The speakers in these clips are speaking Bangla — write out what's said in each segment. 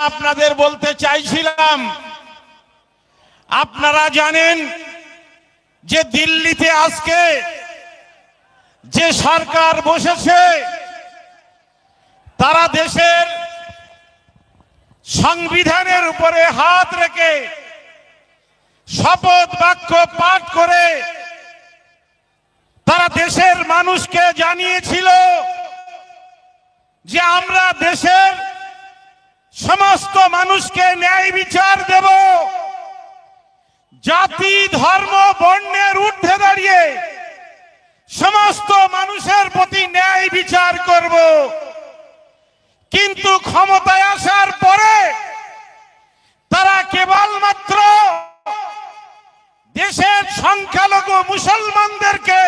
আপনাদের বলতে চাইছিলাম, আপনারা জানেন যে দিল্লিতে আজকে যে সরকার বসেছে তারা দেশের সংবিধানের উপরে হাত রেখে শপথ বাক্য পাঠ করে তারা দেশের মানুষকে জানিয়েছিল যে আমরা দেশের সমস্ত মানুষকে ন্যায় বিচার দেব, জাতি ধর্ম বর্ণের ঊর্ধ্বে দাঁড়িয়ে সমস্ত মানুষের প্রতি ন্যায় বিচার করব। কিন্তু ক্ষমতায় আসার পরে তারা কেবলমাত্র দেশের সংখ্যালঘু মুসলমানদেরকে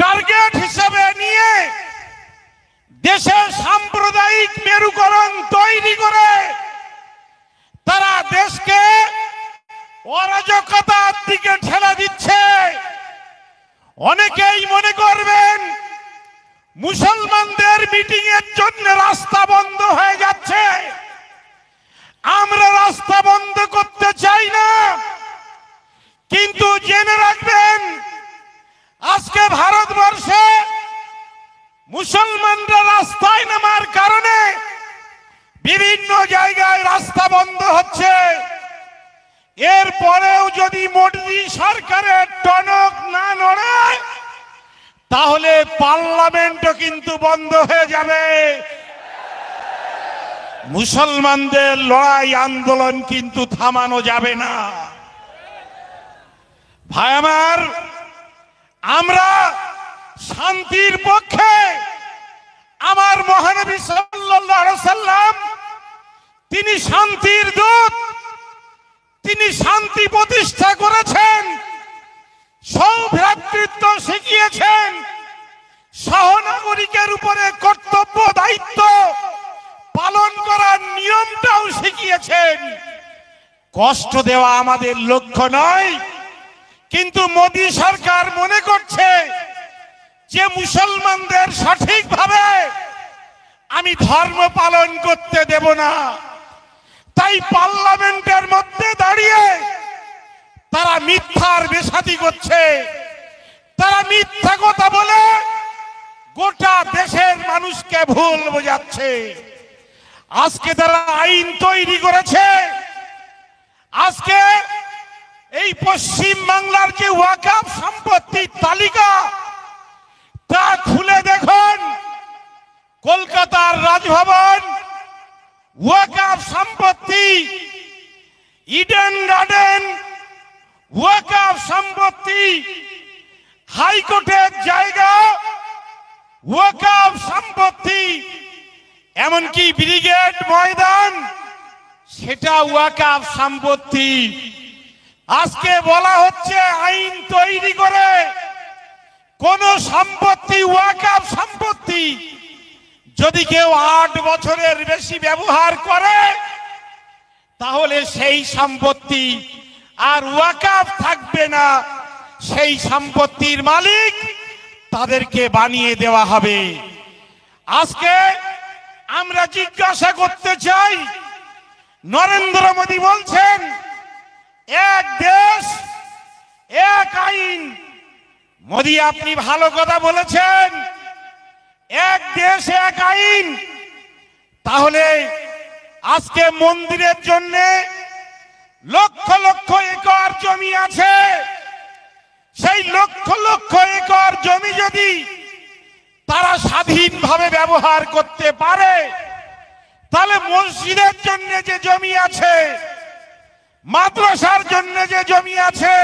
টার্গেট হিসেবে নিয়ে দেশের সাম্প্রদায়িক মেরুকরণ তৈরি করে তারা দেশকে অরাজকতার দিকে ঠেলে দিচ্ছে। অনেকেই মনে করবেন মুসলমানদের মিটিং এর জন্য রাস্তা বন্ধ হয়ে যাচ্ছে। আমরা রাস্তা বন্ধ করতে চাই না, কিন্তু জেনে রাখবেন আজকে ভারতবর্ষে মুসলমানরা রাস্তায় নামার কারণে বিভিন্ন জায়গায় রাস্তা বন্ধ হচ্ছে। এরপরেও যদি মোদি সরকারের টনক না নড়ে তাহলে পার্লামেন্টও কিন্তু বন্ধ হয়ে যাবে। মুসলমানদের লড়াই আন্দোলন কিন্তু থামানো যাবে না। ভাই আমার, আমরা শান্তির পক্ষে। আমার মহানবী সাল্লাল্লাহু আলাইহি সাল্লাম তিনি শান্তির দূত, তিনি শান্তি প্রতিষ্ঠা করেছেন, সৌভ্রাতৃত্ব শিখিয়েছেন, সহনাগরিকের উপরে কর্তব্য দায়িত্ব পালন করার নিয়মটাও শিখিয়েছেন। কষ্ট দেওয়া আমাদের লক্ষ্য নয়, কিন্তু মোদি সরকার মনে করছে যে মুসলমানদের সঠিকভাবে আমি ধর্ম পালন করতে দেব না। তাই পার্লামেন্টের মধ্যে দাঁড়িয়ে তারা মিথ্যার বেসাতি করছে, তারা মিথ্যা কথা বলে গোটা দেশের মানুষকে ভুল বোঝাচ্ছে। আজকে তারা আইন তৈরি করেছে। আজকে এই পশ্চিম বাংলার যে ওয়াকফ সম্পত্তির তালিকা তা খুলে দেখুন। কলকাতার রাজভবন ওয়াকফ সম্পত্তি, ইডেন গার্ডেন ওয়াকফ সম্পত্তি, হাইকোর্টের জায়গা ওয়াকফ সম্পত্তি, এমনকি ব্রিগেড ময়দান সেটা ওয়াকফ সম্পত্তি। আজকে বলা হচ্ছে আইন তৈরি করে কোন সম্পত্তি ওয়াকফ সম্পত্তি যদি কেউ 8 বছরের বেশি ব্যবহার করে তাহলে সেই সম্পত্তি আর ওয়াকফ থাকবে না, সেই সম্পত্তির মালিক তাদেরকে বানিয়ে দেওয়া হবে। আজকে আমরা জিজ্ঞাসা করতে চাই, নরেন্দ্র মোদী বলছেন এক দেশ এক আইন। মোদী আপনি ভালো কথা বলেছেন, এক দেশ এক আইন। তাহলে আজকে মন্দিরের জন্য লক্ষ লক্ষ একর জমি আছে, সেই লক্ষ লক্ষ একর জমি যদি তারা স্বাধীনভাবে ব্যবহার করতে পারে তাহলে মসজিদের জন্য যে জমি আছে, মাদ্রাসার জন্য যে জমি আছে,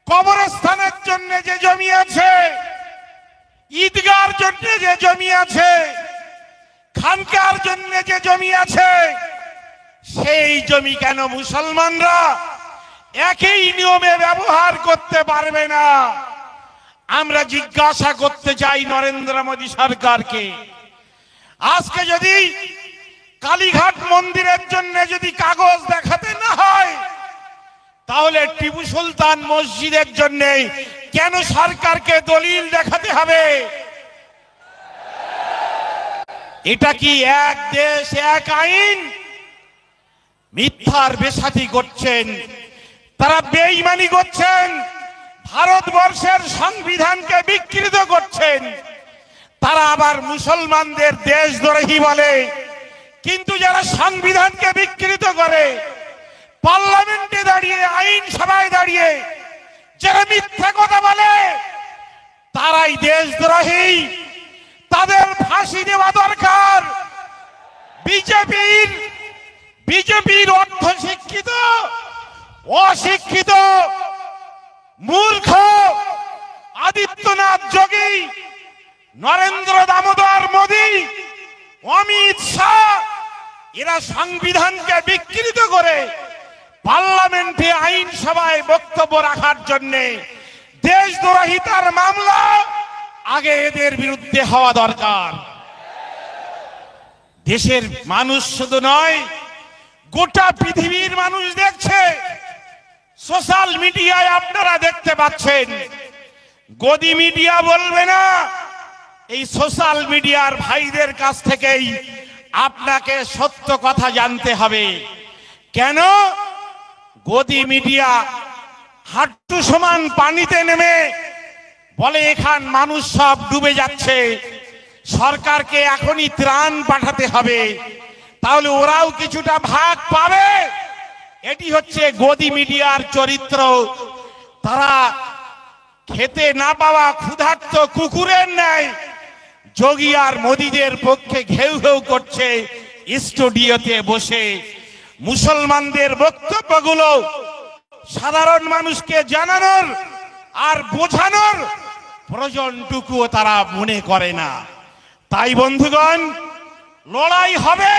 কবরস্থানের জন্য যে জমি আছে, ঈদগার জন্য যে জমি আছে, খানকার জন্য যে জমি আছে, সেই জমি কেন মুসলমানরা একই নিয়মে ব্যবহার করতে পারবে না? আমরা জিজ্ঞাসা করতে চাই নরেন্দ্র মোদী সরকারকে। আজকে যদি কালীঘাট মন্দিরের জন্য যদি কাগজ দেখাতে না হয় তাহলে টিপু সুলতান মসজিদের জন্য কেন সরকারকে দলিল দেখাতে হবে? এটা কি এক দেশ এক আইন? মিথ্যার বেসাতি করছেন, তারা বেঈমানি করছেন, ভারতবর্ষের সংবিধানকে বিকৃত করছেন। তারা আবার মুসলমানদের দেশদ্রোহী বলে, কিন্তু যারা সংবিধানকে বিকৃত করে, পার্লামেন্টে দাঁড়িয়ে, আইন সভায় দাঁড়িয়ে যারা মিথ্যা কথা বলে, তারাই দেশদ্রোহী। তাদের ফাঁসি দেওয়া দরকার। বিজেপির অর্ধ শিক্ষিত, অশিক্ষিত, মূর্খ আদিত্যনাথ যোগী, নরেন্দ্র দামোদর মোদী, অমিত শাহ, এরা সংবিধানকে বিকৃত করে পার্লামেন্টে আইন সভায় বক্তব্য রাখার জন্য দেশদ্রোহিতার মামলা আগে এদের বিরুদ্ধে হওয়া দরকার। দেশের মানুষ শুধু নয়, গোটা পৃথিবীর মানুষ দেখছে। সোশ্যাল মিডিয়ায় আপনারা দেখতে পাচ্ছেন। গদি মিডিয়া বলবে না, এই সোশ্যাল মিডিয়ার ভাইদের কাছ থেকেই আপনাকে সত্য কথা জানতে হবে। কেন? গদি মিডিয়া হাঁটু সমান পানিতে নেমে বলে এখান মানুষ সব ডুবে যাচ্ছে, সরকারকে এখনই ত্রাণ পাঠাতে হবে, তাহলে ওরাও কিছুটা ভাগ পাবে। এটি হচ্ছে গদি মিডিয়ার চরিত্র। তারা খেতে না পাওয়া ক্ষুধার্ত কুকুরের ন্যায় যোগী আর মোদীদের পক্ষে ঘেউ ঘেউ করছে স্টুডিওতে বসে। মুসলমানদের বক্তব্যগুলো সাধারণ মানুষকে জানানোর আর বোঝানোর প্রয়োজনটুকুও তারা মনে করে না। তাই বন্ধুগণ, লড়াই হবে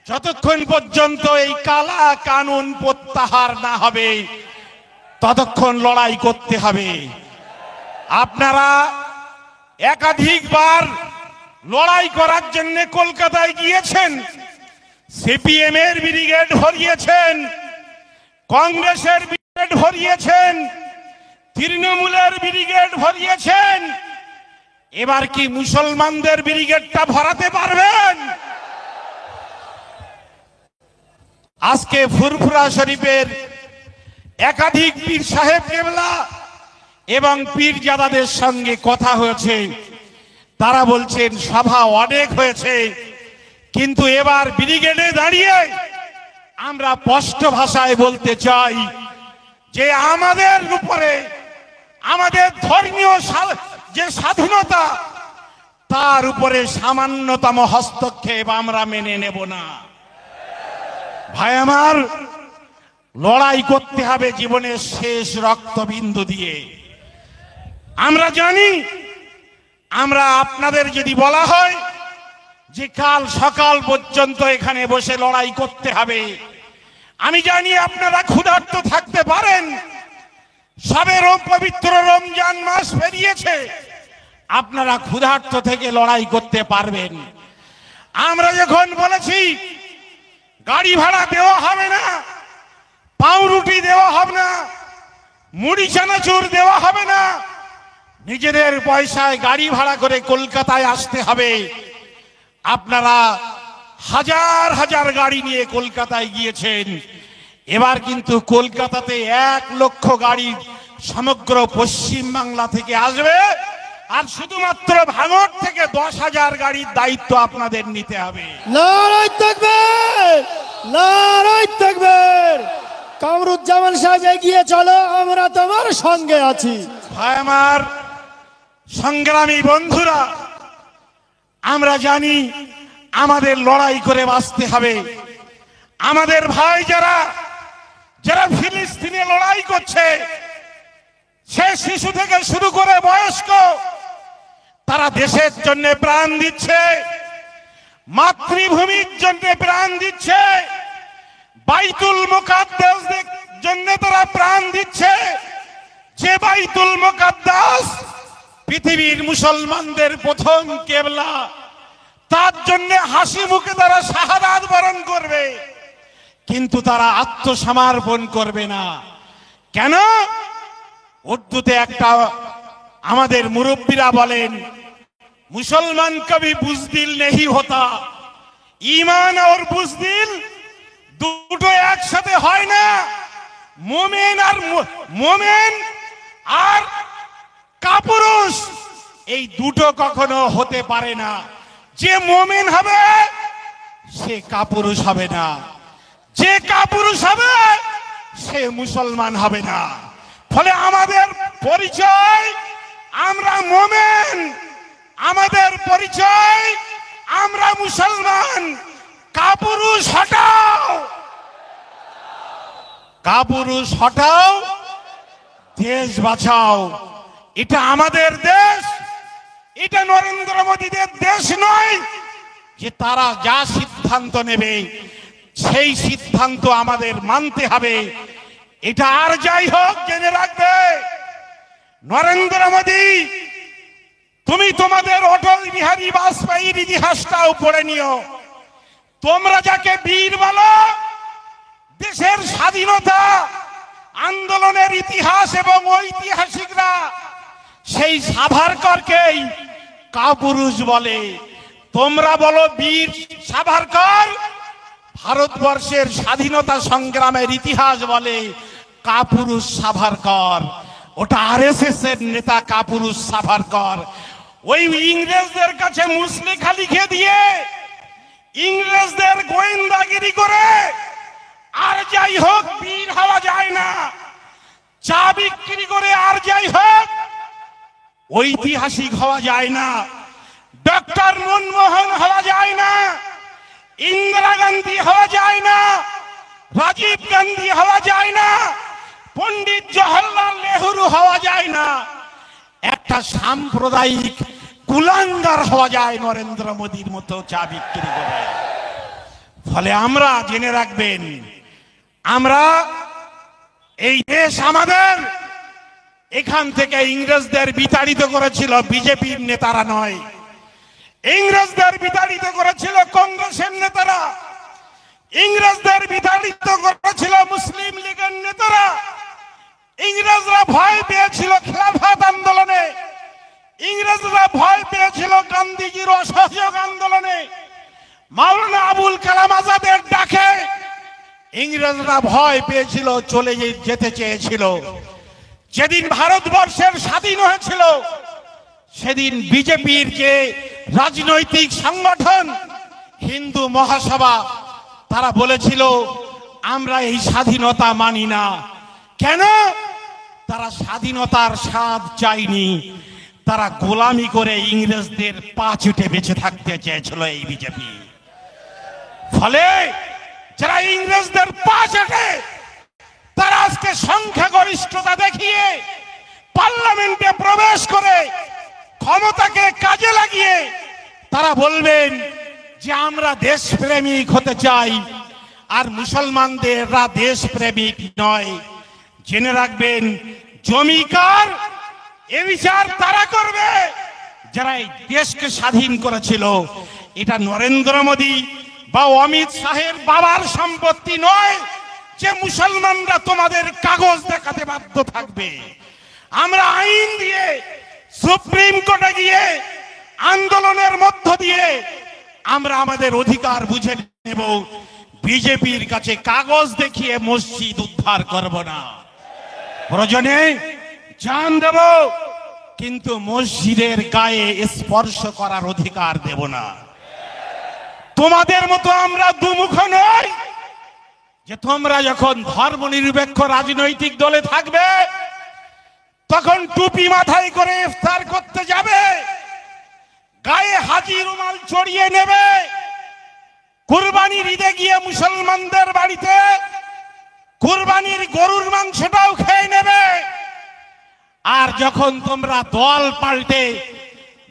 যতক্ষণ পর্যন্ত এই কালা কানুন প্রত্যাহার না হবে, ততক্ষণ লড়াই করতে হবে। আপনারা একাধিকবার লড়াই করার জন্য কলকাতায় গিয়েছেন, সিপিএম এর ব্রিগেড ভরিয়েছেন, কংগ্রেসের ব্রিগেড ভরিয়েছেন, তৃণমূলের ব্রিগেড ভরিয়েছেন। এবার কি মুসলমানদের ব্রিগেডটা ভরাতে পারবেন? আজকে ফুরফুরা শরীফের একাধিক পীর সাহেব কেবলা এবং পীরজাদাদের সঙ্গে কথা হয়েছে। তারা বলছেন সভা অনেক হয়েছে, কিন্তু এবার ব্রিগেডে দাঁড়িয়ে আমরা স্পষ্ট ভাষায় বলতে চাই যে আমাদের উপরে, আমাদের ধর্মীয় যে স্বাধীনতা, তার উপরে সামান্যতম হস্তক্ষেপ আমরা মেনে নেব না। ভাই আমার, লড়াই করতে হবে জীবনের শেষ রক্তবিন্দু দিয়ে। আমরা জানি, আমরা আপনাদের যদি বলা হয় যে কাল সকাল পর্যন্ত এখানে বসে লড়াই করতে হবে, আমি জানি আপনারা ক্ষুধার্ত থাকতে পারেন। সবে পবিত্র রমজান মাস পেরিয়েছে, আপনারা ক্ষুধার্ত থেকে লড়াই করতে পারবেন। আমরা যখন বলেছি গাড়ি ভাড়া দেওয়া হবে না, পাউরুটি দেওয়া হবে না, মুড়ি চানাচুর দেওয়া হবে না, নিজেদের পয়সায় গাড়ি ভাড়া করে কলকাতায় আসতে হবে, আপনারা হাজার হাজার গাড়ি নিয়ে কলকাতায় গিয়েছেন। এবার কিন্তু কলকাতাতে 1 লক্ষ গাড়ি সমগ্র পশ্চিম বাংলা থেকে আসবে, আর শুধুমাত্র ভাঙড় থেকে 10,000 গাড়ির দায়িত্ব আপনাদের নিতে হবে। নারায়ে তাকবীর, নারায়ে তাকবীর। কামরুজ্জামান সাহেব এগিয়ে চলো, আমরা তোমার সঙ্গে আছি। ভাই আমার, সংগ্রামী বন্ধুরা, আমরা জানি আমাদের লড়াই করে বাঁচতে হবে। আমাদের ভাই যারা যারা ফিলিস্তিনে লড়াই করছে, সে শিশু থেকে শুরু করে বয়স্ক, তারা দেশের জন্য প্রাণ দিচ্ছে, মাতৃভূমির জন্য প্রাণ দিচ্ছে, বাইতুল মুকাদ্দাসের জন্য তারা প্রাণ দিচ্ছে। যে বাইতুল মুকাদ্দাস পৃথিবীর মুসলমানদের প্রথম কেবলা, তার জন্য হাসি মুখে তারা শাহাদাত বরণ করবে, কিন্তু তারা আত্মসমর্পণ করবে না। কেন? উর্দুতে একটা আমাদের মুরব্বীরা বলেন, मुसलमान कभी बुजदिल नहीं होता। ईमान और बुजदिल দুটো একসাথে হয় না। মোমেন আর কাপুরুষ এই দুটো কখনো হতে পারে না। যে মোমেন হবে সে কাপুরুষ হবে না, যে কাপুরুষ হবে সে মুসলমান হবে না। ফলে আমাদের পরিচয় আমরা মোমেন, আমাদের পরিচয় আমরা মুসলমান। কাপুরুষ হটাও, কাপুরুষ হটাও, দেশ বাঁচাও। এটা আমাদের দেশ, এটা নরেন্দ্র মোদীদের দেশ নয় যে তারা যা সিদ্ধান্ত নেবে সেই সিদ্ধান্ত আমাদের মানতে হবে। এটা আর যাই হোক জেনে রাখবে, নরেন্দ্র মোদী তুমি তোমাদের অটল বিহারী বাজপেয়ীর ইতিহাসটাও পড়ে নিও। তোমরা যাকে বীর বলো, দেশের স্বাধীনতা আন্দোলনের ইতিহাস এবং ঐতিহাসিকরা সেই সাভারকরকেই কাপুরুষ বলে। তোমরা বলো বীর সাভারকর, ভারতবর্ষের স্বাধীনতা সংগ্রামের ইতিহাস বলে কাপুরুষ সাভারকর। ওটা আরএসএস এর নেতা কাপুরুষ সাভারকর। ওই ইংরেজদের কাছে মুসলেখা লিখে দিয়ে ইংরেজদের গোয়েন্দাগিরি করে আর যাই হোক বীর হওয়া যায় না। চা বিক্রি করে আর যাই হোক ঐতিহাসিক হওয়া যায় না। ডক্টর মনমোহন হওয়া যায় না, ইন্দিরা গান্ধী হওয়া যায় না, রাজীব গান্ধী হওয়া যায় না, পণ্ডিত জওহরলাল নেহরু হওয়া যায় না। একটা সাম্প্রদায়িক কুলাঙ্গার হওয়া যায় নরেন্দ্র মোদীর মতো চা বিক্রি করে। ফলে আমরা জেনে রাখবেন, আমরা এই দেশ আমাদের, এখান থেকে ইংরেজদের বিতাড়িত করেছিল বিজেপির নেতারা নয়, ইংরেজদের বিতাড়িত করেছিল কংগ্রেসের নেতারা, ইংরেজদের বিতাড়িত করেছিল মুসলিম লীগের নেতারা। ইংরেজরা ভয় পেয়েছিল খেলাফত আন্দোলনে, ইংরেজরা ভয় পেয়েছিল গান্ধীজির অসহযোগ আন্দোলনে, মাওলানা আবুল কালাম আজাদের ডাকে ইংরেজরা ভয় পেয়েছিল, চলে যেতে চেয়েছিল। যেদিন ভারতবর্ষের স্বাধীন হয়েছিল সেদিন বিজেপির যে রাজনৈতিক সংগঠন হিন্দু মহাসভা, তারা বলেছিল আমরা এই স্বাধীনতা মানি না। কেন? তারা স্বাধীনতার স্বাদ চায়নি, তারা গোলামি করে ইংরেজদের পা চুটে বেঁচে থাকতে চেয়েছিল এই বিজেপি। ফলে যারা ইংরেজদের পা চটে, তারা আজকে সংখ্যাগরিষ্ঠতা দেখিয়ে পার্লামেন্টে প্রবেশ করে ক্ষমতাকে কাজে লাগিয়ে তারা বলবেন যে আমরা দেশপ্রেমিক হতে চাই, আর মুসলমানদেররা দেশপ্রেমিক নয়। জেনে রাখবেন, জমিকার এ বিচার তারা করবে যারা এই দেশকে স্বাধীন করেছিল। এটা নরেন্দ্র মোদী বা অমিত শাহের বাবার সম্পত্তি নয় যে মুসলমানরা তোমাদের কাগজ দেখাতে বাধ্য থাকবে। আমরা আইন দিয়ে সুপ্রিম কোর্টে গিয়ে আন্দোলনের মধ্য দিয়ে আমরা আমাদের অধিকার বুঝে নেব। বিজেপির কাছে কাগজ দেখিয়ে মসজিদ উদ্ধার করব না, প্রয়োজনে জান দেব, কিন্তু মসজিদের গায়ে স্পর্শ করার অধিকার দেব না। তোমাদের মতো আমরা দুমুখ নই যে তোমরা যখন ধর্মনিরপেক্ষ রাজনৈতিক দলে থাকবে তখন টুপি মাথায় করে ইফতার করতে যাবে, গায়ে হাজি রুমাল চড়িয়ে নেবে, কুরবানির ঈদে গিয়ে মুসলমানদের বাড়িতে কুরবানির গরুর মাংসটাও খেয়ে নেবে। আর যখন তোমরা দল পাল্টে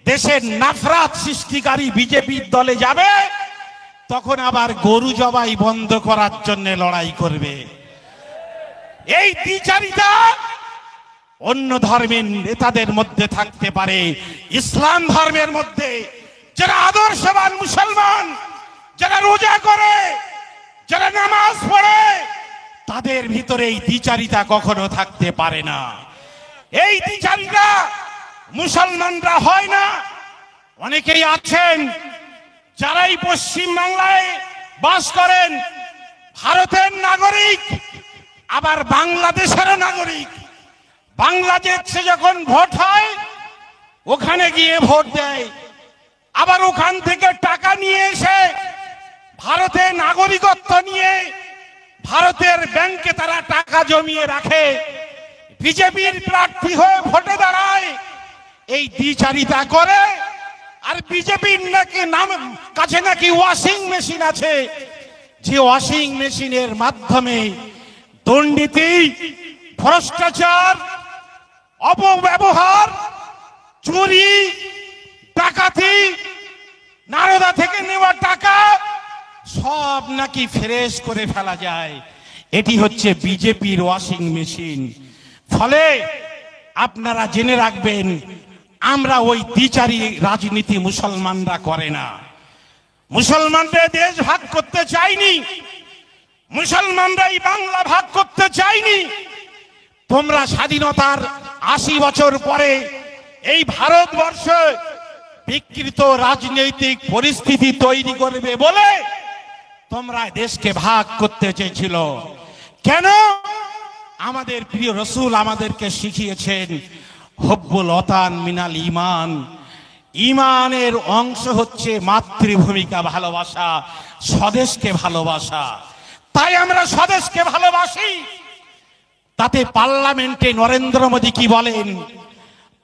দেশের নাফরাত সৃষ্টিকারী বিজেপির দলে যাবে, তখন আবার গরু জবাই বন্ধ করার জন্য লড়াই করবে। এই দ্বিচারিতা অন্য ধর্মের নেতাদের মধ্যে থাকতে পারে, ইসলাম ধর্মের মধ্যে যারা আদর্শবান মুসলমান, যারা রোজা করে, যারা নামাজ পড়ে, তাদের ভিতরে এই দ্বিচারিতা কখনো থাকতে পারে না। এই দ্বিচারিতা মুসলমানরা হয় না, অনেকেই আছেন যারা এই পশ্চিম বাংলায় বাস করেন, ভারতের নাগরিক আবার বাংলাদেশেরও নাগরিক। বাংলাদেশে যখন ভোট হয় ওখানে গিয়ে ভোট দেয়, আবার ওখান থেকে টাকা নিয়ে এসে ভারতের নাগরিকত্ব নিয়ে ভারতের ব্যাংকে তারা টাকা জমিয়ে রাখে, বিজেপির প্রার্থী হয়ে ভোটে দাঁড়ায়, এই দ্বিচারিতা করে। আর বিজেপির নাকি কাছে নাকি ওয়াশিং মেশিন আছে, যে ওয়াশিং মেশিনের মাধ্যমে দুর্নীতি, ভ্রষ্টাচার, অপব্যবহার, চুরি, ডাকাতি, নারদা থেকে নেওয়া টাকা সব নাকি ফ্রেশ করে ফেলা যায়। এটি হচ্ছে বিজেপির ওয়াশিং মেশিন। ফলে আপনারা জেনে রাখবেন, আমরা ওই দ্বিচারী রাজনীতি মুসলমানরা করে না। মুসলমানরা দেশ ভাগ করতে চাইনি, মুসলমানরা এই বাংলা ভাগ করতে চাইনি। তোমরা স্বাধীনতার ৮০ বছর পরে এই ভারতবর্ষে বিকৃত রাজনৈতিক পরিস্থিতি তৈরি করবে বলে তোমরা দেশকে ভাগ করতে চেয়েছিল। কেন? আমাদের প্রিয় রসুল আমাদেরকে শিখিয়েছেন হব্বুল ওয়াতান মিনাল ঈমান। ঈমানের অংশ হচ্ছে মাতৃভূমিকা ভালোবাসা, স্বদেশকে ভালোবাসা। তাই আমরা স্বদেশকে ভালোবাসি। তাতে পার্লামেন্টে নরেন্দ্র মোদী কি বলেন,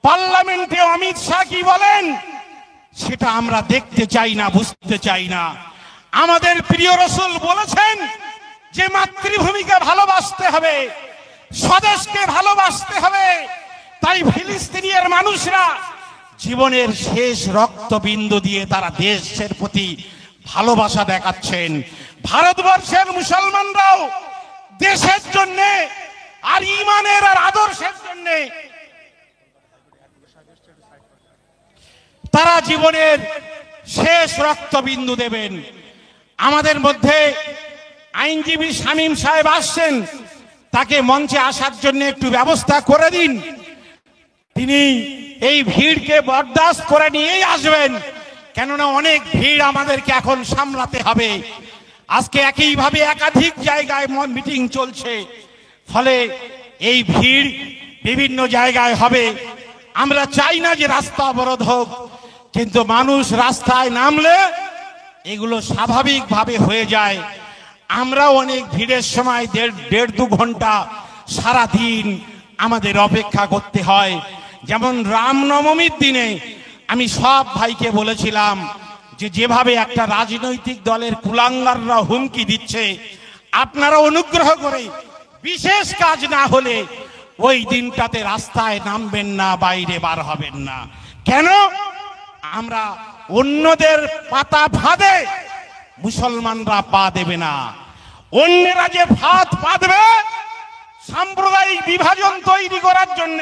পার্লামেন্টে অমিত শাহ কি বলেন, সেটা আমরা দেখতে চাই না, বুঝতে চাই না। আমাদের প্রিয় রসুল বলেছেন যে মাতৃভূমিকে ভালোবাসতে হবে, স্বদেশকে ভালোবাসতে হবে। তাই ফিলিস্তিনের মানুষরা জীবনের শেষ রক্তবিন্দু দিয়ে তারা দেশের প্রতি ভালোবাসা দেখাচ্ছেন। ভারতবর্ষের মুসলমানরাও দেশের জন্য আর ঈমানের আর আদর্শের জন্য তারা জীবনের শেষ রক্তবিন্দু দেবেন। আমাদের মধ্যে আইনজীবী শামীম সাহেব আসছেন, তাকে মঞ্চে আসার জন্য একটু ব্যবস্থা করে দিন। তিনি এই ভিড়কে বরদাস্ত করে নিয়েই আসবেন, কেননা অনেক ভিড় আমাদেরকে এখন সামলাতে হবে। আজকে একইভাবে একাধিক জায়গায় মিটিং চলছে, ফলে এই ভিড় বিভিন্ন জায়গায় হবে। আমরা চাই না যে রাস্তা অবরোধ হোক, কিন্তু মানুষ রাস্তায় নামলে এগুলো স্বাভাবিকভাবে হয়ে যায়। আমরা অনেক ভিড়ের সময় দেড় দু ঘন্টা সারা দিন আমাদের অপেক্ষা করতে হয়। যেমন রামনবমীর দিনে আমি সব ভাইকে বলেছিলাম যে যেভাবে একটা রাজনৈতিক দলের কুলাঙ্গাররা হুমকি দিচ্ছে, আপনারা অনুগ্রহ করে বিশেষ কাজ না হলে ওই দিনটাতে রাস্তায় নামবেন না, বাইরে বার হবেন না। কেন? আমরা অন্যদের পাতা ফাঁদে মুসলমানরা পা দেবে না। অন্যরা যে ফাঁদ পাতবে সাম্প্রদায়িক বিভাজন তৈরি করার জন্য,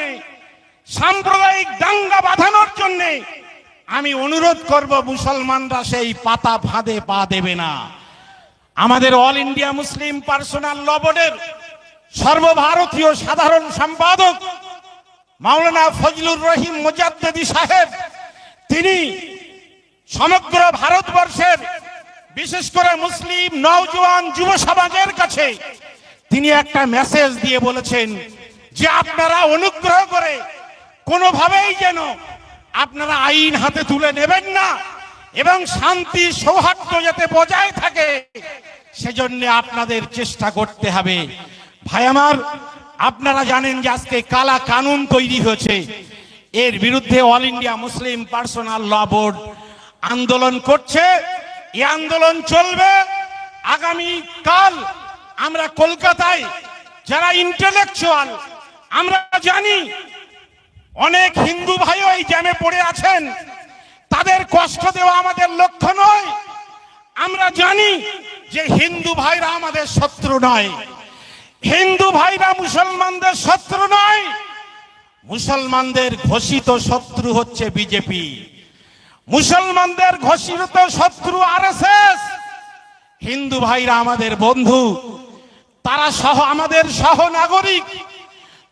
সাম্প্রদায়িক দাঙ্গা বাঁধানোর জন্য, আমি অনুরোধ করব মুসলমানরা সেই পাতা ফাঁদে পা দেবে না। আমাদের অল ইন্ডিয়া মুসলিম পার্সোনাল ল বোর্ডের সর্বভারতীয় সাধারণ সম্পাদক মাওলানা ফজলুর রহিম মুজাদ্দেদি সাহেব, তিনি সমগ্র ভারতবর্ষের বিশেষ করে মুসলিম নওজোয়ান যুব সমাজের কাছে তিনি একটা মেসেজ দিয়ে বলেছেন যে আপনারা অনুগ্রহ করে কোনোভাবেই যেন আপনারা আইন হাতে তুলে নেবেন না, এবং শান্তি সৌহার্দ্য যাতে বজায় থাকে সেজন্য আপনাদের চেষ্টা করতে হবে। ভাই আমার, আপনারা জানেন যে আজকে কালা কানুন তৈরি হয়েছে, এর বিরুদ্ধে অল ইন্ডিয়া মুসলিম পার্সোনাল ল বোর্ড আন্দোলন করছে। এই আন্দোলন চলবে। আগামী কাল আমরা কলকাতায় যারা ইন্টেলেকচুয়াল, আমরা জানি অনেক হিন্দু ভাইও এই জ্যামে পড়ে আছেন, তাদের কষ্ট দেওয়া আমাদের লক্ষ্য নয়। আমরা জানি যে হিন্দু ভাইরা আমাদের শত্রু নয়, হিন্দু ভাইরা মুসলমানদের শত্রু নয়। মুসলমানদের ঘোষিত শত্রু হচ্ছে বিজেপি, মুসলমানদের ঘোষিত শত্রু আরএসএস। হিন্দু ভাইরা আমাদের বন্ধু, তারা আমাদের সহ নাগরিক।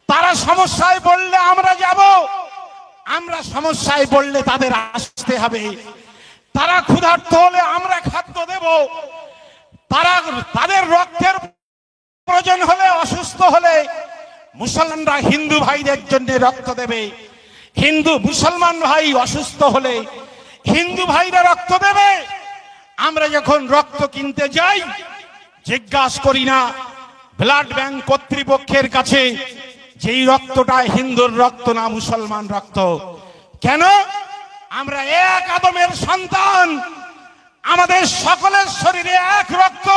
তারা সমস্যায় পড়লে আমরা যাব, আমরা সমস্যায় পড়লে তাদের আসতে হবে, তারা ক্ষুধার্ত হলে আমরা খাদ্য দেব, তারা তাদের রক্তের প্রয়োজন হলে, অসুস্থ হলে মুসলমানরা হিন্দু ভাইদের জন্য রক্ত দেবে, হিন্দু মুসলমান ভাই অসুস্থ হলে হিন্দু ভাইরা রক্ত দেবে। আমরা যখন রক্ত কিনতে যাই জিজ্ঞাসা করি না ব্লাড ব্যাংক কর্তৃপক্ষের কাছে যেই রক্তটা হিন্দুর রক্ত না মুসলমান রক্ত। কেন? আমরা এক আদমের সন্তান, আমাদের সকলের শরীরে এক রক্ত,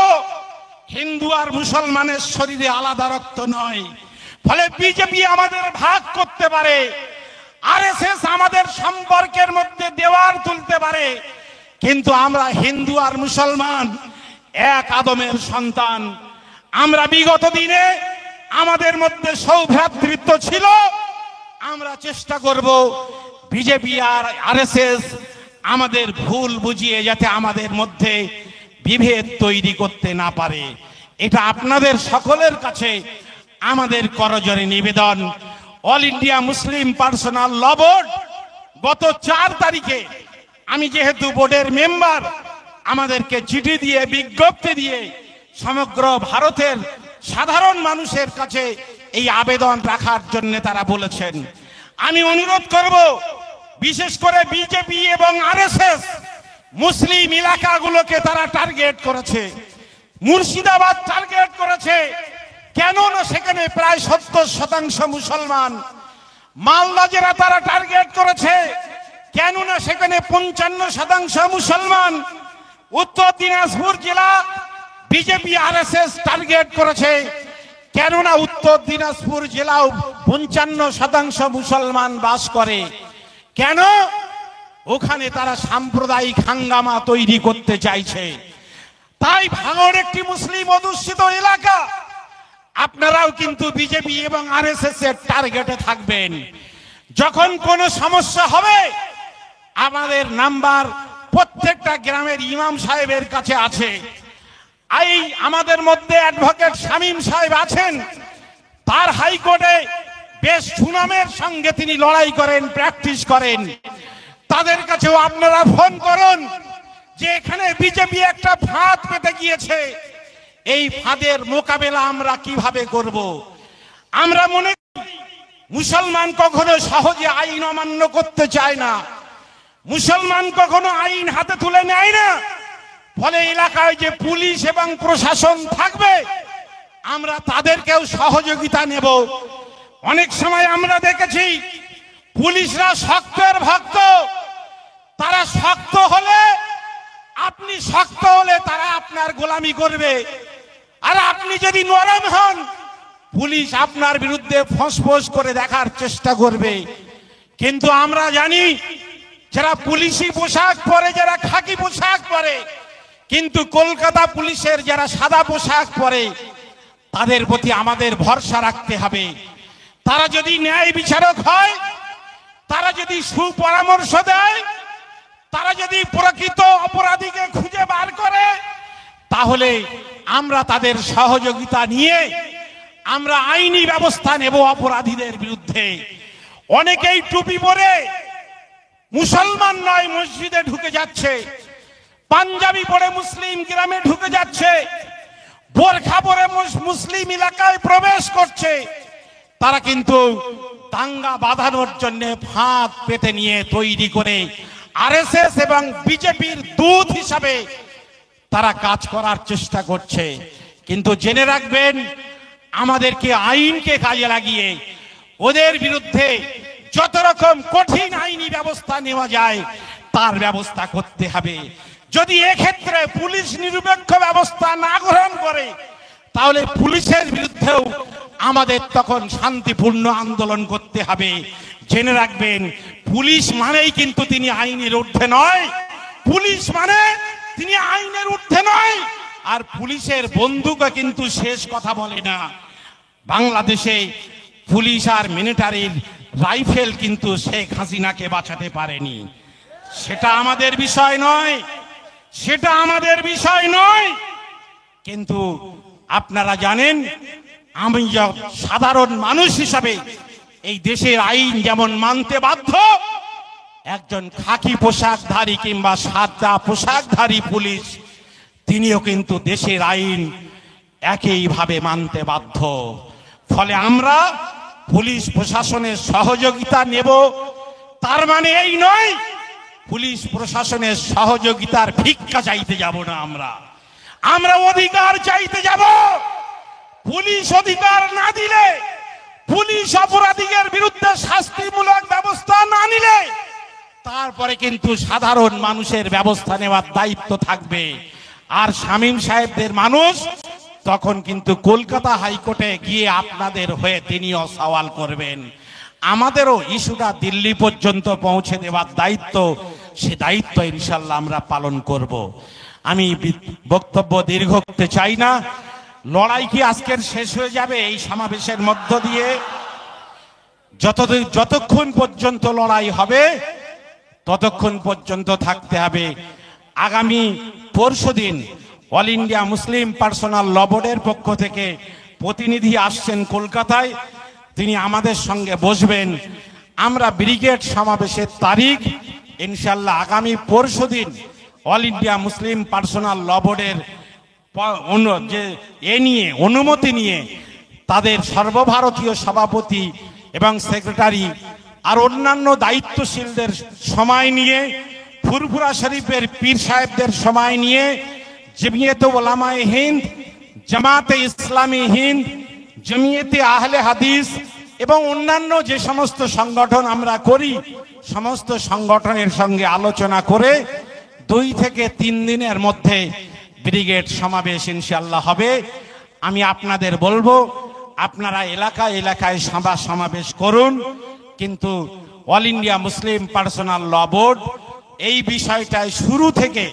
হিন্দু আর মুসলমানের শরীরে আলাদা রক্ত নয়। ফলে বিজেপি আমাদের ভাগ করতে পারে, আরএসএস আমাদের সম্পর্কের মধ্যে দেওয়াল তুলতে পারে, কিন্তু আমরা হিন্দু আর মুসলমান এক আদমের সন্তান। আমরা বিগত দিনে আমাদের মধ্যে সৌভ্রাতৃত্ব ছিল, আমরা চেষ্টা করব বিজেপি আর আরএসএস আমাদের ভুল বুঝিয়ে যাতে আমাদের মধ্যে বিভেদ তৈরি করতে না পারে। এটা আপনাদের সকলের কাছে আমাদের করজোড়ে নিবেদন। অল ইন্ডিয়া মুসলিম পার্সোনাল ল বোর্ড গত 4 তারিখে, আমি যেহেতু বোর্ডের মেম্বার, আমাদেরকে চিঠি দিয়ে বিজ্ঞপ্তি দিয়ে সমগ্র ভারতের সাধারণ মানুষের কাছে এই আবেদন রাখার জন্য তারা বলেছেন। আমি অনুরোধ করব, বিশেষ করে বিজেপি এবং আরএসএস মুসলিম এলাকাগুলোকে তারা টার্গেট করেছে, মুর্শিদাবাদ টার্গেট করেছে। কেন না সেখানে প্রায় 70% মুসলমান। মালদা জেলা তারা টার্গেট করেছে, কেননা সেখানে 55% মুসলমান। উত্তর দিনাজপুর জেলা বিজেপি আরএসএস টার্গেট করেছে, কেননা উত্তর দিনাজপুর জেলাও 55% মুসলমান বাস করে। কেন? ওখানে তারা সাম্প্রদায়িক হাঙ্গামা তৈরি করতে চাইছে। তাই ভাঙড় একটি মুসলিম অধ্যুষিত এলাকা, আপনারাও কিন্তু বিজেপি এবং আরএসএস এর টার্গেটে থাকবেন। যখন কোনো সমস্যা হবে আমাদের নাম্বার প্রত্যেকটা গ্রামের ইমাম সাহেবের কাছে আছে। এই আমাদের মধ্যে অ্যাডভোকেট শামীম সাহেব আছেন, তার হাইকোর্টে বেশ সুনামের সঙ্গে তিনি লড়াই করেন, প্র্যাকটিস করেন। তাদের কাছেও আপনারা ফোন করুন যে এখানে বিজেপি একটা ফাঁদ পেতে গিয়েছে, এই ফাঁদের মোকাবেলা আমরা কিভাবে করব। আমরা মনে করি মুসলমান কখনো সহজে আইন অমান্য করতে চায় না, মুসলমান কখনো আইন হাতে তুলে নেয় না। ফলে এলাকায় যে পুলিশ এবং প্রশাসন থাকবে আমরা তাদেরকেও সহযোগিতা নেব। অনেক সময় আমরা দেখেছি পুলিশরা শক্তের ভক্ত, তারা শক্ত হলে, আপনি শক্ত হলে তারা আপনার গোলামি করবে, আর আপনি যদি নরম হন পুলিশ আপনার বিরুদ্ধে ফোঁস করে দেখার চেষ্টা করবে। কিন্তু আমরা জানি যারা পুলিশি পোশাক পরে, যারা খাকি পোশাক পরে, কিন্তু কলকাতা পুলিশের যারা সাদা পোশাক পরে তাদের প্রতি আমাদের ভরসা রাখতে হবে। তারা যদি ন্যায় বিচারক হয়, তারা যদি সুপরামর্শ দেয়, তারা যদি প্রকৃত অপরাধীকে খুঁজে বার করে, তাহলে আমরা তাদের সহযোগিতা নিয়ে আমরা আইনি ব্যবস্থা নেব অপরাধীদের বিরুদ্ধে। অনেকেই টুপি পরে মুসলমান নয় মসজিদে ঢুকে যাচ্ছে, পাঞ্জাবি পরে মুসলিম গ্রামে ঢুকে যাচ্ছে, বোরখা পরে মুসলিম এলাকায় প্রবেশ করছে। তারা কিন্তু দাঙ্গা বাঁধানোর জন্য ফাঁদ পেতে নিয়ে তৈরি করে আরএসএস এবং বিজেপির দূত হিসাবে তারা কাজ করার চেষ্টা করছে। কিন্তু জেনে রাখবেন, আমাদেরকে আইনকে কাজে লাগিয়ে ওদের বিরুদ্ধে যত রকম কঠিন আইনি ব্যবস্থা নেওয়া যায় তার ব্যবস্থা করতে হবে। যদি এক্ষেত্রে পুলিশ নিরপেক্ষ ব্যবস্থা না গ্রহণ করে তাহলে পুলিশের বিরুদ্ধেও আমাদের তখন শান্তিপূর্ণ আন্দোলন করতে হবে। জেনে রাখবেন, পুলিশ মানেই কিন্তু তিনি আইনের ঊর্ধ্বে নয়, পুলিশ মানে তিনি আইনের ঊর্ধ্বে নয়। আর পুলিশের বন্দুকও কিন্তু শেষ কথা বলে না। বাংলাদেশে পুলিশ আর মিলিটারির রাইফেল কিন্তু শেখ হাসিনাকে বাঁচাতে পারেনি। সেটা আমাদের বিষয় নয়, সেটা আমাদের বিষয় নয়। কিন্তু আপনারা জানেন, আমি সাধারণ মানুষ হিসাবে এই দেশের আইন যেমন মানতে বাধ্য, একজন খাকি পোশাকধারী কিংবা সাদা পোশাকধারী পুলিশ তিনিও কিন্তু দেশের আইন একইভাবে মানতে বাধ্য। ফলে আমরা পুলিশ প্রশাসনের সহযোগিতা নেব, তার মানে এই নয় পুলিশ প্রশাসনের সহযোগিতার ভিক্ষা চাইতে যাব না। আমরা অধিকার চাইতে যাব। পুলিশ অধিকার না দিলে, পুলিশ অপরাধীদের বিরুদ্ধে শাস্তিমূলক ব্যবস্থা না নিলে, তারপরে কিন্তু সাধারণ মানুষের ব্যবস্থা নেওয়ার দায়িত্ব থাকবে। আর শামীম সাহেবদের মানুষ তখন কিন্তু কলকাতা হাইকোর্টে গিয়ে আপনাদের হয়ে তিনিও সওয়াল করবেন। আমাদেরও ইস্যুটা দিল্লি পর্যন্ত পৌঁছে দেওয়ার দায়িত্ব, সে দায়িত্ব ইনশাল্লাহ আমরা পালন করব। আমি বক্তব্য দীর্ঘ করতে চাই না। লড়াই কি আজকের শেষ হয়ে যাবে এই সমাবেশের মধ্য দিয়ে? যতক্ষণ পর্যন্ত লড়াই হবে ততক্ষণ পর্যন্ত থাকতে হবে। আগামী পরশুদিন অল ইন্ডিয়া মুসলিম পার্সোনাল ল বোর্ডের পক্ষ থেকে প্রতিনিধি আসছেন কলকাতায়, তিনি আমাদের সঙ্গে বসবেন। আমরা ব্রিগেড সমাবেশের তারিখ ইনশাল্লাহ আগামী পরশুদিন অল ইন্ডিয়া মুসলিম পার্সোনাল ল বোর্ডের যে অনুমতি নিয়ে তাদের সর্বভারতীয় সভাপতি এবং সেক্রেটারি আর অন্যান্য দায়িত্বশীলদের সময় নিয়ে, ফুরফুরা শরীফের পীর সাহেবদের সময় নিয়ে, জমিয়তে উলামায়ে হিন্দ, জামাতে ইসলামী হিন্দ, জমিয়তে আহলে হাদিস এবং অন্যান্য যে সমস্ত সংগঠন আমরা করি, সমস্ত সংগঠনের সঙ্গে আলোচনা করে 2 থেকে 3 দিনের মধ্যে ব্রিগেড সমাবেশ ইনশাআল্লাহ হবে। আমি আপনাদের বলবো, আপনারা এলাকায় এলাকায় সমাবেশ করুন, কিন্তু অল ইন্ডিয়া মুসলিম পার্সোনাল ল বোর্ড এই বিষয়টায় শুরু থেকে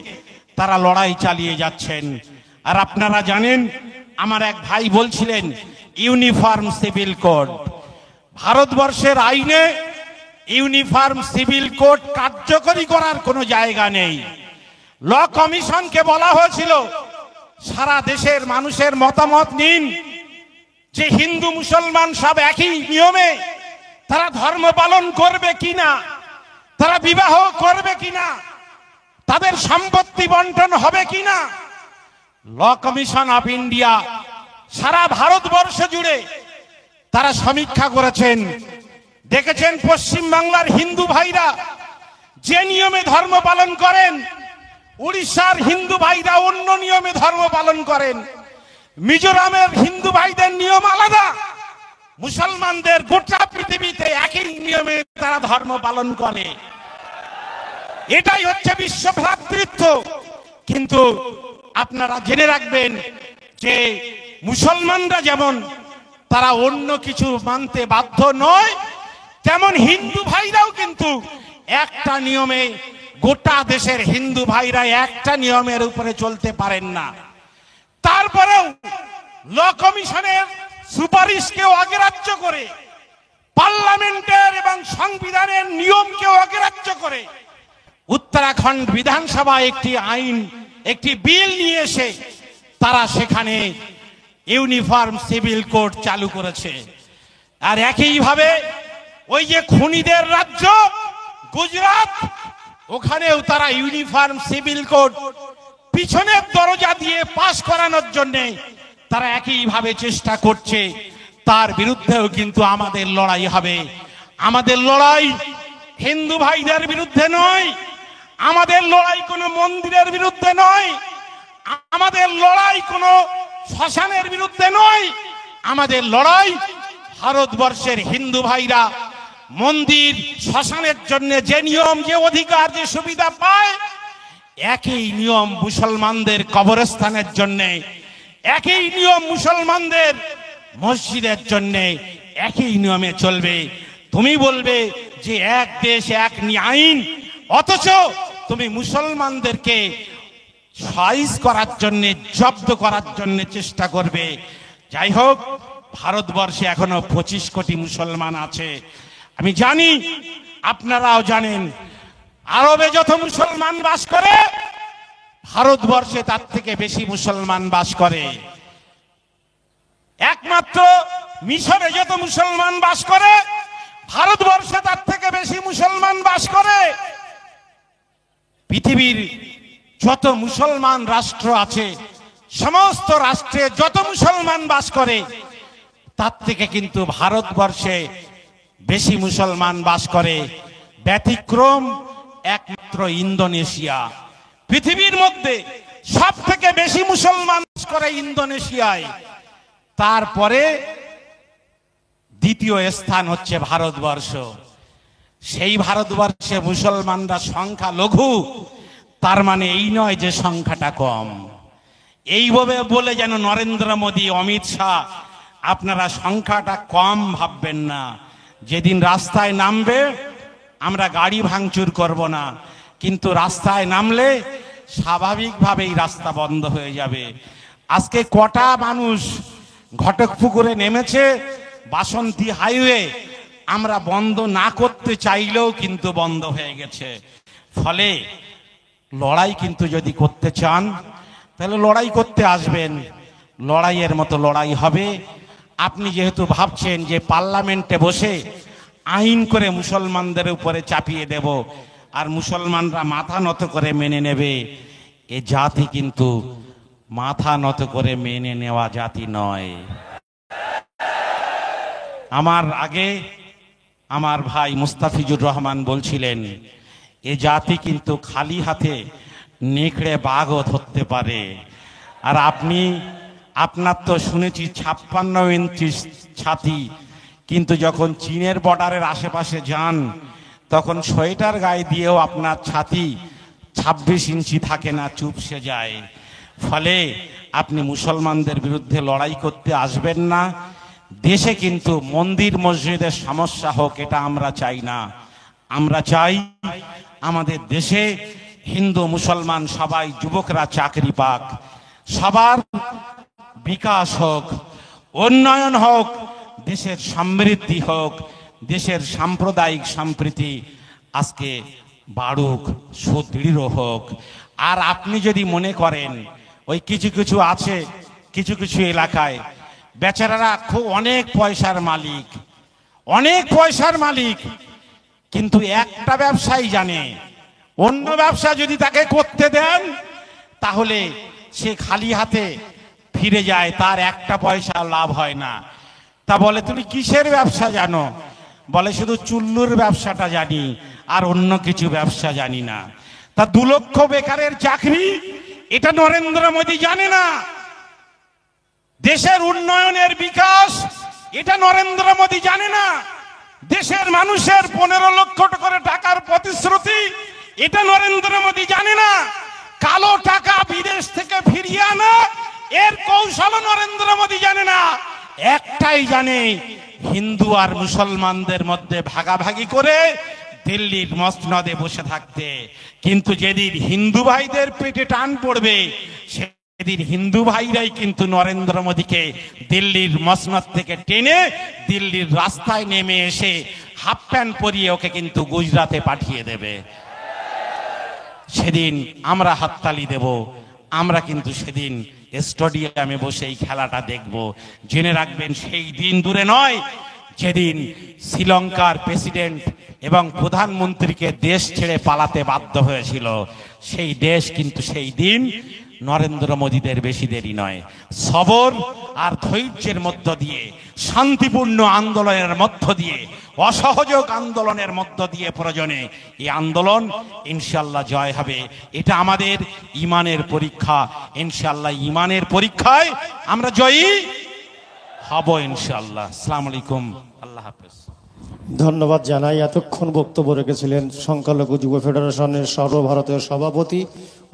তারা লড়াই চালিয়ে যাচ্ছেন। আর আপনারা জানেন, আমার এক ভাই বলছিলেন ইউনিফর্ম সিভিল কোড, ভারতবর্ষের আইনে ইউনিফর্ম সিভিল কোড কার্যকরী করার কোনো জায়গা নেই। ল কমিশনকে বলা হয়েছিল সারা দেশের মানুষের মতামত নিন, যে হিন্দু মুসলমান সব একই নিয়মে তারা ধর্ম পালন করবে কিনা, তারা বিবাহ করবে কিনা, তাদের সম্পত্তি বন্টন হবে কিনা। ল কমিশন অফ ইন্ডিয়া সারা ভারতবর্ষ জুড়ে তারা সমীক্ষা করেছেন, দেখেছেন পশ্চিম বাংলার হিন্দু ভাইরা যে নিয়মে ধর্ম পালন করেন, উড়িষ্যার হিন্দু ভাইরা অন্য নিয়মে ধর্ম পালন করেন, মিজোরামের হিন্দু ভাইদের নিয়ম আলাদা, মুসলমানদের গোটা পৃথিবীতে একই নিয়মে তারা ধর্ম পালন করে। এটাই হচ্ছে বিশ্ব ভ্রাতৃত্ব। কিন্তু আপনারা জেনে রাখবেন যে মুসলমানরা যেমন তারা অন্য কিছু মানতে বাধ্য নয়, তেমন হিন্দু ভাইরাও কিন্তু একটা নিয়মে, গোটা দেশের হিন্দু ভাইরা একটা নিয়মের উপরে চলতে পারেন না। তারপরেও ল কমিশনের সুপারিশকেও অগ্রাহ্য করে, পার্লামেন্টের এবং সংবিধানের নিয়মকেও অগ্রাহ্য করে উত্তরাখণ্ড বিধানসভা একটি বিল নিয়ে এসে তারা সেখানে ইউনিফর্ম সিভিল কোড চালু করেছে। আর একইভাবে ওই যে খুনিদের রাজ্য গুজরাট, ওখানেও তারা ইউনিফর্ম সিভিল কোড পিছনের দরজা দিয়ে পাশ করানোর জন্য তারা একইভাবে চেষ্টা করছে। তার বিরুদ্ধেও কিন্তু আমাদের লড়াই হবে। আমাদের লড়াই হিন্দু ভাইদের বিরুদ্ধে নয়, আমাদের লড়াই কোনো মন্দিরের বিরুদ্ধে নয়, আমাদের লড়াই কোনো শ্মশানের বিরুদ্ধে নয়, আমাদের লড়াই ভারতবর্ষের হিন্দু ভাইরা মন্দির শ্মশানের জন্য যে নিয়ম, যে অধিকার, যে সুবিধা পায়, একই নিয়ম মুসলমানদের কবরস্থানের জন্য, একই নিয়ম মুসলমানদের মসজিদের জন্য একই নিয়মে চলবে। তুমি বলবে যে এক দেশ এক আইন, অথচ তুমি মুসলমানদেরকে সাইজ করার জন্য, জব্দ করার জন্য চেষ্টা করবে। যাই হোক, ভারতবর্ষে এখনো 25 কোটি মুসলমান আছে। আমি জানি, আপনারাও জানেন, আরবে যত মুসলমান বাস করে ভারতবর্ষে তার থেকে বেশি মুসলমান বাস করে। একমাত্র মিশরে যত মুসলমান বাস করে ভারতবর্ষে তার থেকে বেশি মুসলমান বাস করে। পৃথিবীর যত মুসলমান রাষ্ট্র আছে, সমস্ত রাষ্ট্রে যত মুসলমান বাস করে, তার থেকে কিন্তু ভারতবর্ষে বেশি মুসলমান বাস করে। ব্যতিক্রম একমাত্র ইন্দোনেশিয়া। পৃথিবীর মধ্যে সব থেকে বেশি মুসলমান বাস করে ইন্দোনেশিয়ায়, তারপরে দ্বিতীয় স্থান হচ্ছে ভারতবর্ষ। সেই ভারতবর্ষে মুসলমানরা সংখ্যা লঘু, তার মানে এই নয় যে সংখ্যাটা কম। এইভাবে বলে যেন নরেন্দ্র মোদী, অমিত শাহ আপনারা সংখ্যাটা কম ভাববেন না। যেদিন রাস্তায় নামবে আমরা গাড়ি ভাঙচুর করব না, কিন্তু রাস্তায় নামলে স্বাভাবিকভাবেই রাস্তা বন্ধ হয়ে যাবে। আজকে কটা মানুষ ঘটকপুকুরে নেমেছে, বাসন্তী হাইওয়ে আমরা বন্ধ না করতে চাইলেও কিন্তু বন্ধ হয়ে গেছে। ফলে লড়াই কিন্তু যদি করতে চান তাহলে লড়াই করতে আসবেন, লড়াইয়ের মতো লড়াই হবে। আপনি যেহেতু ভাবছেন যে পার্লামেন্টে বসে আইন করে মুসলমানদের উপরে চাপিয়ে দেব আর মুসলমানরা মাথা নত করে মেনে নেবে, এ জাতি কিন্তু মাথা নত করে মেনে নেওয়া জাতি নয়। আমার আগে আমার ভাই মুস্তাফিজুর রহমান বলছিলেন, এ জাতি কিন্তু খালি হাতে নেকড়ে বাঘও ধরতে পারে। আর আপনার তো শুনেছি 56 ইঞ্চি ছাতি, কিন্তু যখন চীনের বর্ডারের আশেপাশে যান তখন সোয়েটার গায়ে দিয়েও আপনার ছাতি 26 ইঞ্চি থাকে না, চুপসে যায়। ফলে আপনি মুসলমানদের বিরুদ্ধে লড়াই করতে আসবেন না। দেশে কিন্তু মন্দির মসজিদের সমস্যা হোক, এটা আমরা চাই না। আমরা চাই আমাদের দেশে হিন্দু মুসলমান সবাই যুবকরা চাকরি পাক, সবার বিকাশ হোক, উন্নয়ন হোক, দেশের সমৃদ্ধি হোক, দেশের সাম্প্রদায়িক সম্প্রীতি আজকে বাড়ুক, সুদৃঢ় হোক। আর আপনি যদি মনে করেন ওই কিছু কিছু আছে, কিছু কিছু এলাকায় বেচারারা খুব অনেক পয়সার মালিক, অনেক পয়সার মালিক, কিন্তু একটা ব্যবসায়ী জানে অন্য ব্যবসা যদি তাকে করতে দেন তাহলে সে খালি হাতে ফিরে যায়, তার একটা পয়সা লাভ হয় না। তা বলে তুমি কিসের ব্যবসা জানো? বলে শুধু চুল্লুর ব্যবসাটা জানি, আর অন্য কিছু ব্যবসা জানি না। তা 2 লক্ষ বেকারের চাকরি, এটা নরেন্দ্র মোদী জানে না। দেশের উন্নয়নের বিকাশ, এটা নরেন্দ্র মোদী জানে না। দেশের মানুষের 15 লক্ষ করে টাকার প্রতিশ্রুতি, এটা নরেন্দ্র মোদী জানে না। কালো টাকা বিদেশ থেকে ফিরিয়ে আনা, এর কৌশল নরেন্দ্র মোদী জানে না। একটাই জানে, হিন্দু আর মুসলমানদের মধ্যে ভাগাভাগি করে দিল্লির মসনদে বসে থাকতে। কিন্তু যেদিন হিন্দু ভাইদের পেটে টান পড়বে, সেদিন হিন্দু ভাইরাই কিন্তু নরেন্দ্র মোদীকে দিল্লির মসনদ থেকে টেনে দিল্লির রাস্তায় নেমে এসে হাফ প্যান্ট পরিয়ে ওকে কিন্তু গুজরাটে পাঠিয়ে দেবে। সেদিন আমরা হাততালি দেব, আমরা কিন্তু সেদিন স্টেডিয়ামে বসে এই খেলাটা দেখব। জেনে রাখবেন সেই দিন দূরে নয় যেদিন শ্রীলঙ্কার প্রেসিডেন্ট এবং প্রধানমন্ত্রীকে দেশ ছেড়ে পালাতে বাধ্য হয়েছিল। সেই দেশ কিন্তু সেই দিন নরেন্দ্র মোদীদের বেশি দেরি নয়, সবর আর ধৈর্যের মধ্য দিয়ে, শান্তিপূর্ণ আন্দোলনের মধ্য দিয়ে, অসহযোগ আন্দোলনের মধ্য দিয়ে প্রয়োজনে এই আন্দোলন ইনশাআল্লাহ জয় হবে। এটা আমাদের ইমানের পরীক্ষা। ইনশাআল্লাহ ইমানের পরীক্ষায় আমরা জয়ী হব ইনশাআল্লাহ। আসসালামু আলাইকুম, আল্লাহ হাফেজ। ধন্যবাদ জানাই। এতক্ষণ বক্তব্য রেখেছিলেন সংখ্যালঘু যুব ফেডারেশনের সর্বভারতীয় সভাপতি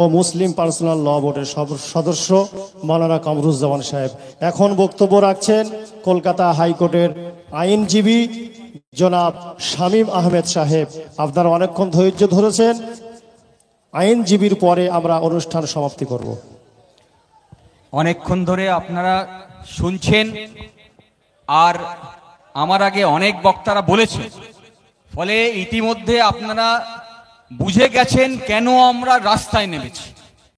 ও মুসলিম পার্সোনাল ল বোর্ডের সদস্য মাওলানা কামরুজ্জামান সাহেব। এখন বক্তব্য রাখছেন কলকাতা হাইকোর্টের আইনজীবী জনাব শামীম আহমেদ সাহেব। আপনারা অনেকক্ষণ ধৈর্য ধরেছেন। আইনজীবীর পরে আমরা অনুষ্ঠান সমাপ্তি করব। অনেকক্ষণ ধরে আপনারা শুনছেন, আর আমার আগে অনেক বক্তারা বলেছে, ফলে ইতিমধ্যে আপনারা বুঝে গেছেন কেন আমরা রাস্তায় নেমেছি।